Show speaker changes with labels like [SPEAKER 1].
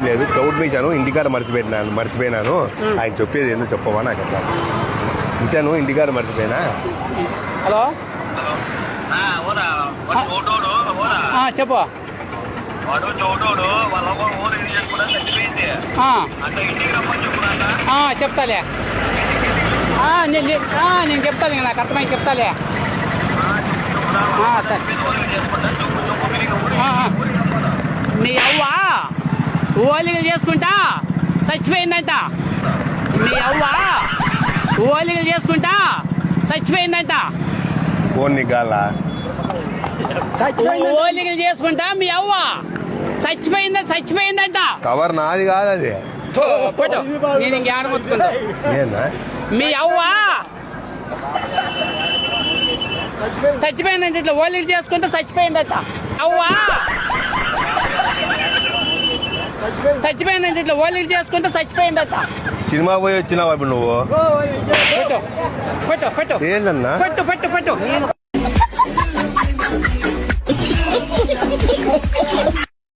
[SPEAKER 1] లేదు క్లౌడ్ వేసాను ఇంటికాడ మర్చిపోయినాను ఆయన చెప్పేది ఏందో చెప్పవా నాకు అట్లా చూశాను ఇంటికాడ మర్చిపోయినా.
[SPEAKER 2] హలో చెప్పు. చెప్తాలే నేను చెప్తాలే నాకు అర్థమైంది చెప్తాలే. సరే మీ అవ్వ ఓలిగలు చేసుకుంటా చచ్చిపోయిందంట. మీ అవ్వ ఓలిగలు చేసుకుంటా చచ్చిపోయిందంట. ఓలిగలు చేసుకుంటా మీ అవ్వ చచ్చిపోయిందంట.
[SPEAKER 1] కవర్ నాది కాదు అది.
[SPEAKER 2] నేను ఇంకేడమొత్తుకుంటా. మీ అవ్వ చచ్చిపోయిందంట. ఇట్లా ఓలిగలు చేసుకుంటా చచ్చిపోయిందట. అవ్వ చచ్చిపోయిందంట. ఇట్లా ఓలిగలు చేసుకుంటా చచ్చిపోయిందట.
[SPEAKER 1] సినిమా పోయి వచ్చినావా ఇప్పుడు నువ్వు?
[SPEAKER 2] పెట్టు
[SPEAKER 1] ఏందన్నా?
[SPEAKER 2] పెట్టు